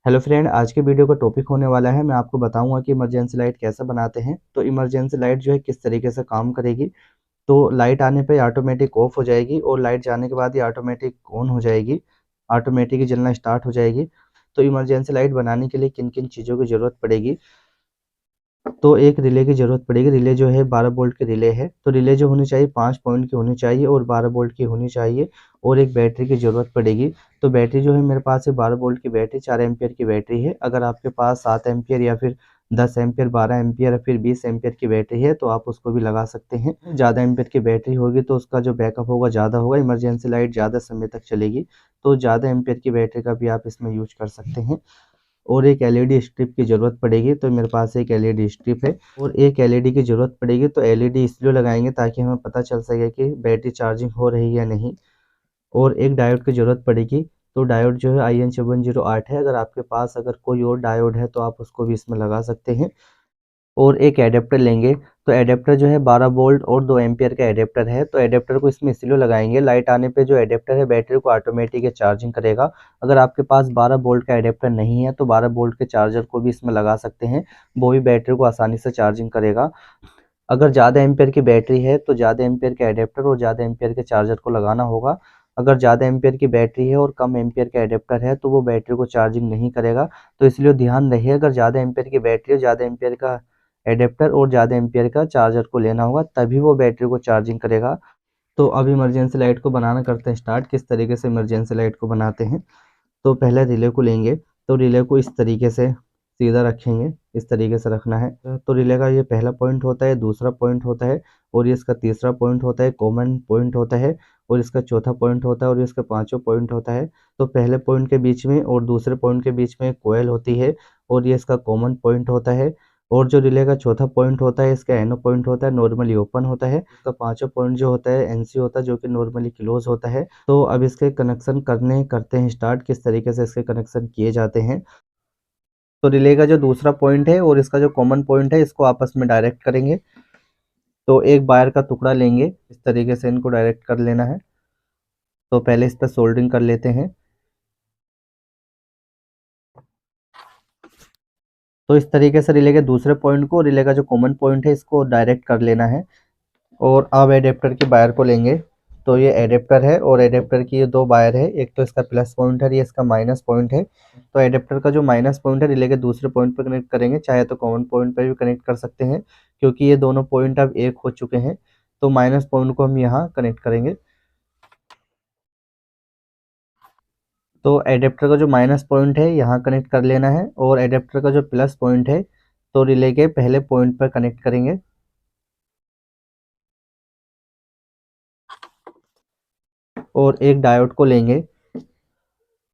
Hello friend, आज के video का टॉपिक होने वाला है। मैं आपको बताऊंगा कि इमरजेंसी लाइट कैसे बनाते हैं। तो इमरजेंसी लाइट जो है किस तरीके से काम करेगी। तो लाइट आने पे ऑटोमेटिक ऑफ हो जाएगी और लाइट जाने के बाद ये ऑटोमेटिक ऑन हो जाएगी, ऑटोमेटिक ही जलना स्टार्ट हो जाएगी। तो इमरजेंसी लाइट बनाने के लिए किन किन चीज़ों की ज़रूरत पड़ेगी। तो एक रिले की ज़रूरत पड़ेगी। रिले जो है 12 वोल्ट की रिले है। तो रिले जो होनी चाहिए 5 पॉइंट की होनी चाहिए और 12 वोल्ट की होनी चाहिए। और एक बैटरी की ज़रूरत पड़ेगी। तो बैटरी जो है मेरे पास है 12 वोल्ट की बैटरी, 4 एम्पियर की बैटरी है। अगर आपके पास 7 एम्पियर या फिर 10 एम्पियर, 12 एम्पियर या फिर 20 एम्पियर की बैटरी है तो आप उसको भी लगा सकते हैं। ज़्यादा एम्पियर की बैटरी होगी तो उसका जो बैकअप होगा ज़्यादा होगा, इमरजेंसी लाइट ज़्यादा समय तक चलेगी। तो ज़्यादा एम्पियर की बैटरी का भी आप इसमें यूज कर सकते हैं। और एक एलईडी स्ट्रिप की ज़रूरत पड़ेगी। तो मेरे पास एक एलईडी स्ट्रिप है और एक एलईडी की ज़रूरत पड़ेगी। तो एलईडी इसलिए लगाएंगे ताकि हमें पता चल सके कि बैटरी चार्जिंग हो रही है या नहीं। और एक डायोड की ज़रूरत पड़ेगी। तो डायोड जो है IN7108 है। अगर आपके पास अगर कोई और डायोड है तो आप उसको भी इसमें लगा सकते हैं। और एक एडेप्टर लेंगे। तो एडेप्टर जो है 12 वोल्ट और 2 एम्पियर का एडेप्टर है। तो एडेप्टर को इसमें इसलिए लगाएंगे, लाइट आने पे जो एडेप्टर है बैटरी को ऑटोमेटिक चार्जिंग करेगा। अगर आपके पास 12 वोल्ट का एडेप्टर नहीं है तो 12 वोल्ट के चार्जर को भी इसमें लगा सकते हैं, वो भी बैटरी को आसानी से चार्जिंग करेगा। अगर ज़्यादा एम्पियर की बैटरी है तो ज़्यादा एम्पियर के एडेप्टर और ज़्यादा एम्पियर के चार्जर को लगाना होगा। अगर ज़्यादा एम्पियर की बैटरी है और कम एम्पियर का एडेप्टर है तो वो बैटरी को चार्जिंग नहीं करेगा। तो इसलिए ध्यान रहे, अगर ज़्यादा एम्पियर की बैटरी है, ज़्यादा एम्पियर का एडेप्टर और ज़्यादा एम्पियर का चार्जर को लेना होगा, तभी वो बैटरी को चार्जिंग करेगा। तो अब इमरजेंसी लाइट को बनाना करते हैं स्टार्ट। किस तरीके से इमरजेंसी लाइट को बनाते हैं। तो पहले रिले को लेंगे। तो रिले को इस तरीके से सीधा रखेंगे, इस तरीके से रखना है। तो रिले का ये पहला पॉइंट होता है, दूसरा पॉइंट होता है और ये इसका तीसरा पॉइंट होता है, कॉमन पॉइंट होता है। और इसका चौथा पॉइंट होता है और इसका पांचवा पॉइंट होता है। तो पहले पॉइंट के बीच में और दूसरे पॉइंट के बीच में कोयल होती है और ये इसका कॉमन पॉइंट होता है। और जो रिले का चौथा पॉइंट होता है इसका एनो पॉइंट होता है, नॉर्मली ओपन होता है। इसका पांचवा पॉइंट जो होता है एनसी होता है, जो कि नॉर्मली क्लोज होता है। तो अब इसके कनेक्शन करते हैं स्टार्ट, किस तरीके से इसके कनेक्शन किए जाते हैं। तो रिले का जो दूसरा पॉइंट है और इसका जो कॉमन पॉइंट है इसको आपस में डायरेक्ट करेंगे। तो एक वायर का टुकड़ा लेंगे, इस तरीके से इनको डायरेक्ट कर लेना है। तो पहले इस पर सोल्डरिंग कर लेते हैं। तो इस तरीके से रिले के दूसरे पॉइंट को, रिले का जो कॉमन पॉइंट है इसको डायरेक्ट कर लेना है। और अब एडेप्टर की वायर को लेंगे। तो ये एडेप्टर है और एडेप्टर की ये दो वायर है, एक तो इसका प्लस पॉइंट है, ये इसका माइनस पॉइंट है। तो एडेप्टर का जो माइनस पॉइंट है रिले के दूसरे पॉइंट पर कनेक्ट करेंगे, चाहे तो कॉमन पॉइंट पर भी कनेक्ट कर सकते हैं क्योंकि ये दोनों पॉइंट अब एक हो चुके हैं। तो माइनस पॉइंट को हम यहाँ कनेक्ट करेंगे। तो एडेप्टर का जो माइनस पॉइंट है यहाँ कनेक्ट कर लेना है और एडेप्टर का जो प्लस पॉइंट है तो रिले के पहले पॉइंट पर कनेक्ट करेंगे। और एक डायोड को लेंगे।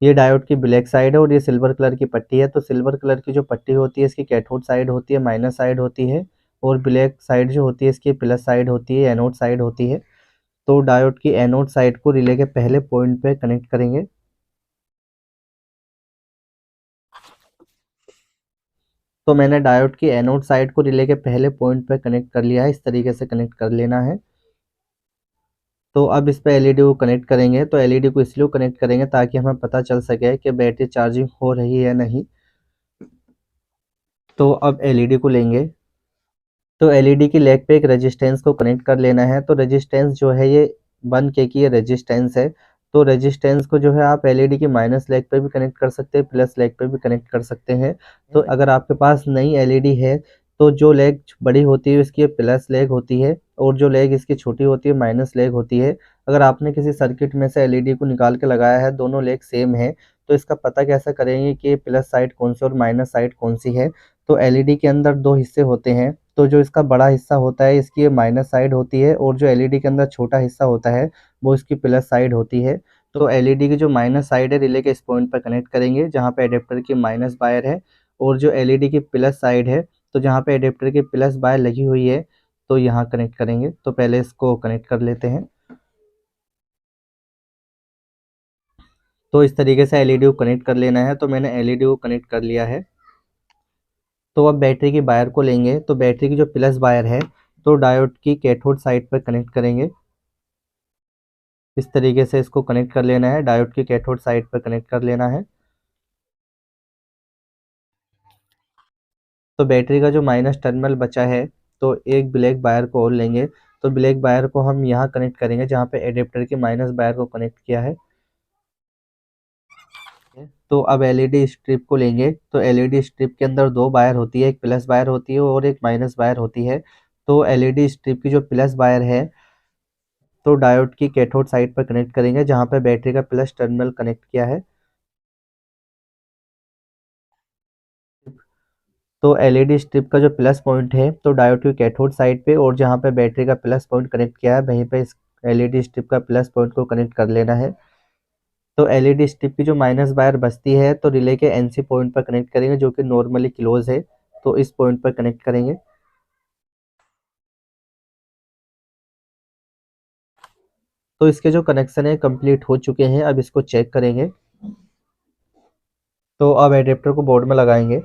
ये डायोड की ब्लैक साइड है और ये सिल्वर कलर की पट्टी है। तो सिल्वर कलर की जो पट्टी होती है इसकी कैथोड साइड होती है, माइनस साइड होती है। और ब्लैक साइड जो होती है इसकी प्लस साइड होती है, एनोड साइड होती है। तो डायोड की एनोड साइड को रिले के पहले पॉइंट पे कनेक्ट करेंगे। तो मैंने डायोड की एनोड साइड को रिले के पहले पॉइंट पे कनेक्ट कर लिया है, इस तरीके से कनेक्ट कर लेना है। तो अब इस पे एलईडी को कनेक्ट करेंगे। तो एलईडी को इसलिए कनेक्ट करेंगे ताकि हमें पता चल सके कि बैटरी चार्जिंग हो रही है या नहीं। तो अब एलईडी को लेंगे। तो एलईडी की लेग पे एक रेजिस्टेंस को कनेक्ट कर लेना है। तो रेजिस्टेंस जो है ये 1K की ये रेजिस्टेंस है। तो रेजिस्टेंस को जो है आप एलईडी की माइनस लेग पे भी कनेक्ट कर सकते हैं, प्लस लेग पे भी कनेक्ट कर सकते हैं। तो अगर आपके पास नई एलईडी है तो जो लेग बड़ी होती है उसकी प्लस लेग होती है और जो लेग इसकी छोटी होती है माइनस लेग होती है। अगर आपने किसी सर्किट में से एलईडी को निकाल के लगाया है, दोनों लेग सेम है, तो इसका पता कैसे करेंगे कि प्लस साइड कौन सी और माइनस साइड कौन सी है। तो एलईडी के अंदर दो हिस्से होते हैं। तो जो इसका बड़ा हिस्सा होता है इसकी माइनस साइड होती है और जो एलईडी के अंदर छोटा हिस्सा होता है वो इसकी प्लस साइड होती है। तो एलईडी की जो माइनस साइड है रिले के इस पॉइंट पर कनेक्ट करेंगे जहाँ पे एडेप्टर की माइनस वायर है। और जो एलईडी की प्लस साइड है तो जहाँ पे एडेप्टर की प्लस वायर लगी हुई है तो यहाँ कनेक्ट करेंगे। तो पहले इसको कनेक्ट कर लेते हैं। तो इस तरीके से एलईडी को कनेक्ट कर लेना है। तो मैंने एलईडी को कनेक्ट कर लिया है। तो अब बैटरी की वायर को लेंगे। तो बैटरी की जो प्लस वायर है तो डायोड की कैथोड साइड पर कनेक्ट करेंगे। इस तरीके से इसको कनेक्ट कर लेना है, डायोड की कैथोड साइड पर कनेक्ट कर लेना है। तो बैटरी का जो माइनस टर्मिनल बचा है, तो एक ब्लैक वायर को और लेंगे। तो ब्लैक वायर को हम यहाँ कनेक्ट करेंगे जहाँ पे एडेप्टर के माइनस वायर को कनेक्ट किया है। तो अब एलईडी स्ट्रिप को लेंगे। तो एलईडी स्ट्रिप के अंदर दो वायर होती है, एक प्लस वायर होती है और एक माइनस वायर होती है। तो एलईडी स्ट्रिप की जो प्लस वायर है, तो डायोड की कैथोड साइड पर कनेक्ट करेंगे जहाँ पे बैटरी का प्लस टर्मिनल कनेक्ट किया है। तो एलईडी स्ट्रिप का जो प्लस पॉइंट है, तो डायोड की कैथोड साइड पे, और जहाँ पे बैटरी का प्लस पॉइंट कनेक्ट किया है वहीं पे इस एलईडी स्ट्रिप का प्लस पॉइंट को कनेक्ट कर लेना है। तो एलईडी स्ट्रिप की जो माइनस वायर बचती है, तो रिले के एनसी पॉइंट पर कनेक्ट करेंगे जो कि नॉर्मली क्लोज है। तो इस पॉइंट पर कनेक्ट करेंगे। तो इसके जो कनेक्शन है कंप्लीट हो चुके हैं। अब इसको चेक करेंगे। तो अब एडेप्टर को बोर्ड में लगाएंगे।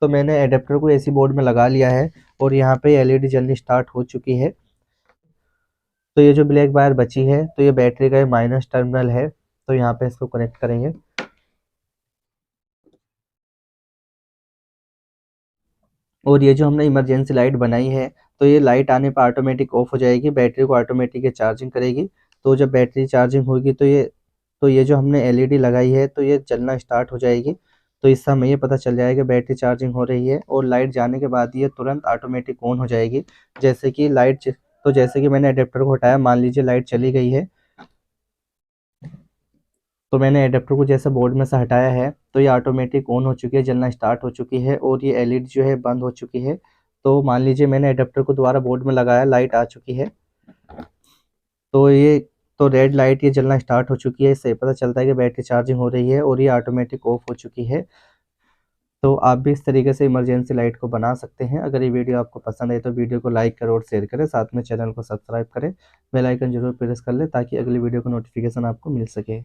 तो मैंने एडेप्टर को एसी बोर्ड में लगा लिया है और यहाँ पे एलईडी जलनी स्टार्ट हो चुकी है। तो ये जो ब्लैक वायर बची है, तो ये बैटरी का माइनस टर्मिनल है। तो यहाँ पे इसको कनेक्ट करेंगे। और ये जो हमने इमरजेंसी लाइट बनाई है, तो ये लाइट आने पर ऑटोमेटिक ऑफ हो जाएगी, बैटरी को ऑटोमेटिक चार्जिंग करेगी। तो जब बैटरी चार्जिंग होगी तो ये जो हमने एलईडी लगाई है, तो ये चलना स्टार्ट हो जाएगी। तो इससे हमें ये पता चल जाएगा बैटरी चार्जिंग हो रही है, और लाइट जाने के बाद ये तुरंत ऑटोमेटिक ऑन हो जाएगी। जैसे कि तो जैसे कि मैंने अडेप्टर को हटाया, मान लीजिए लाइट चली गई है। तो मैंने एडेप्टर को जैसे बोर्ड में से हटाया है, तो ये ऑटोमेटिक ऑन हो चुकी है, जलना स्टार्ट हो चुकी है, और ये एलईडी जो है बंद हो चुकी है। तो मान लीजिए मैंने एडेप्टर को दोबारा बोर्ड में लगाया, लाइट आ चुकी है। तो ये तो रेड लाइट ये जलना स्टार्ट हो चुकी है। इससे पता चलता है कि बैटरी चार्जिंग हो रही है और ये ऑटोमेटिक ऑफ हो चुकी है। तो आप भी इस तरीके से इमरजेंसी लाइट को बना सकते हैं। अगर ये वीडियो आपको पसंद है तो वीडियो को लाइक करें और शेयर करें, साथ में चैनल को सब्सक्राइब करें, बेल आइकन जरूर प्रेस कर लें ताकि अगली वीडियो का नोटिफिकेशन आपको मिल सके।